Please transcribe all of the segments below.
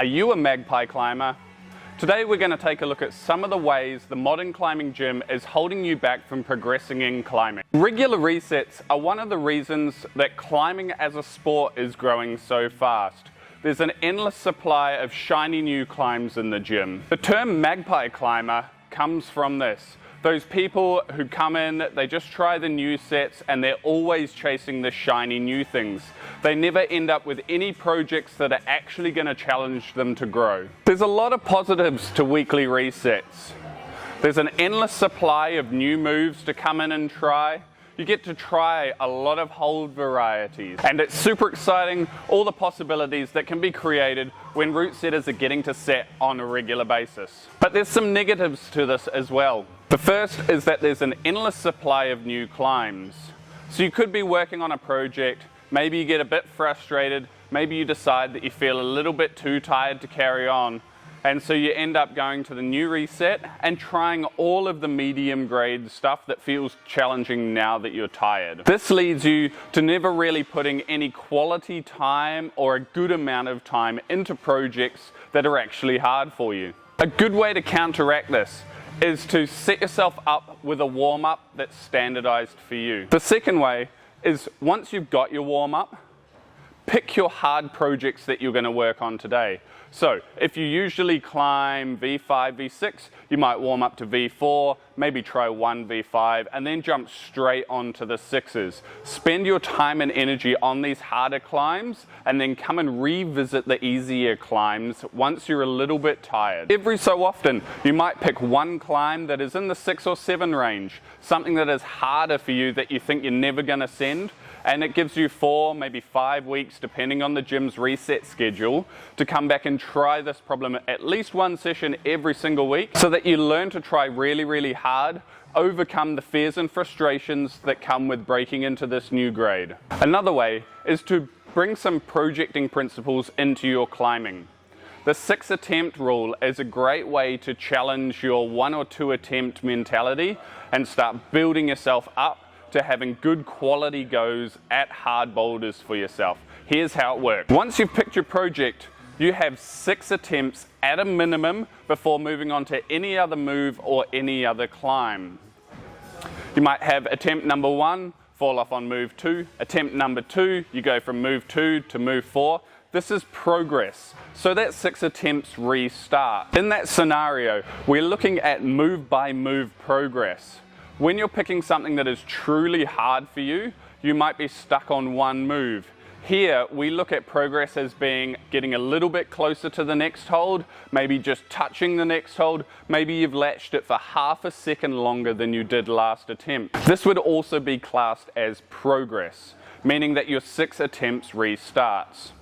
Are you a magpie climber? Today we're going to take a look at some of the ways the modern climbing gym is holding you back from progressing in climbing. Regular resets are one of the reasons that climbing as a sport is growing so fast. There's an endless supply of shiny new climbs in the gym. The term magpie climber comes from this. Those people who come in, they just try the new sets and they're always chasing the shiny new things. They never end up with any projects that are actually going to challenge them to grow. There's a lot of positives to weekly resets. There's an endless supply of new moves to come in and try. You get to try a lot of hold varieties. And it's super exciting, all the possibilities that can be created when route setters are getting to set on a regular basis. But there's some negatives to this as well. The first is that there's an endless supply of new climbs. So you could be working on a project, maybe you get a bit frustrated, maybe you decide that you feel a little bit too tired to carry on, and so you end up going to the new reset and trying all of the medium grade stuff that feels challenging now that you're tired. This leads you to never really putting any quality time or a good amount of time into projects that are actually hard for you. A good way to counteract this is to set yourself up with a warm-up that's standardized for you. The second way is, once you've got your warm-up, pick your hard projects that you're going to work on today. So if you usually climb V5, V6, you might warm up to V4, maybe try one V5, and then jump straight onto the sixes. Spend your time and energy on these harder climbs, and then come and revisit the easier climbs once you're a little bit tired. Every so often, you might pick one climb that is in the 6 or 7 range, something that is harder for you that you think you're never going to send, and it gives you 4, maybe 5 weeks, depending on the gym's reset schedule, to come back and try this problem at least one session every single week, so that you learn to try really, really hard, overcome the fears and frustrations that come with breaking into this new grade. Another way is to bring some projecting principles into your climbing. The 6 attempt rule is a great way to challenge your 1 or 2 attempt mentality and start building yourself up to having good quality goes at hard boulders for yourself. Here's how it works. Once you've picked your project, you have 6 attempts at a minimum before moving on to any other move or any other climb. You might have attempt number 1, fall off on move 2. Attempt number 2, you go from move 2 to move 4. This is progress. So that 6 attempts restart. In that scenario, we're looking at move by move progress. When you're picking something that is truly hard for you, you might be stuck on one move. Here, we look at progress as being getting a little bit closer to the next hold, maybe just touching the next hold, maybe you've latched it for half a second longer than you did last attempt. This would also be classed as progress, meaning that your 6 attempts restarts.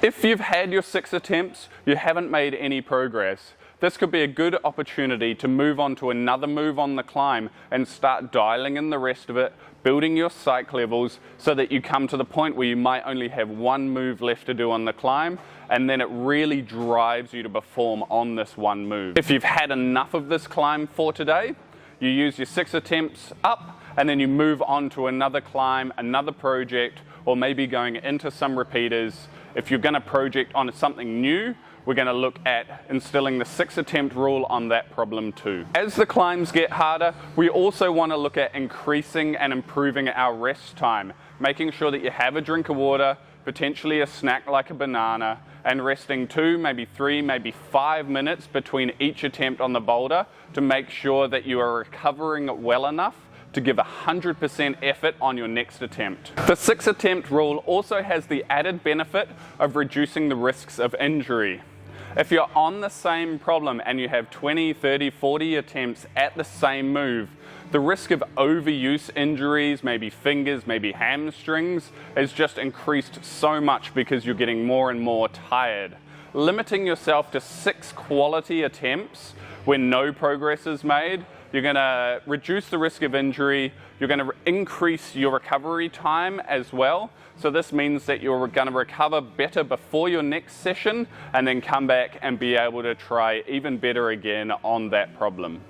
If you've had your 6 attempts, you haven't made any progress, this could be a good opportunity to move on to another move on the climb and start dialing in the rest of it, building your psych levels so that you come to the point where you might only have one move left to do on the climb, and then it really drives you to perform on this one move. If you've had enough of this climb for today, you use your 6 attempts up and then you move on to another climb, another project, or maybe going into some repeaters. If you're going to project on something new, we're going to look at instilling the 6 attempt rule on that problem too. As the climbs get harder, we also want to look at increasing and improving our rest time, making sure that you have a drink of water, potentially a snack like a banana, and resting 2, maybe 3, maybe 5 minutes between each attempt on the boulder to make sure that you are recovering well enough to give 100% effort on your next attempt. The 6 attempt rule also has the added benefit of reducing the risks of injury. If you're on the same problem and you have 20, 30, 40 attempts at the same move, the risk of overuse injuries, maybe fingers, maybe hamstrings, is just increased so much because you're getting more and more tired. Limiting yourself to 6 quality attempts when no progress is made, you're going to reduce the risk of injury, you're going to increase your recovery time as well. So this means that you're going to recover better before your next session and then come back and be able to try even better again on that problem.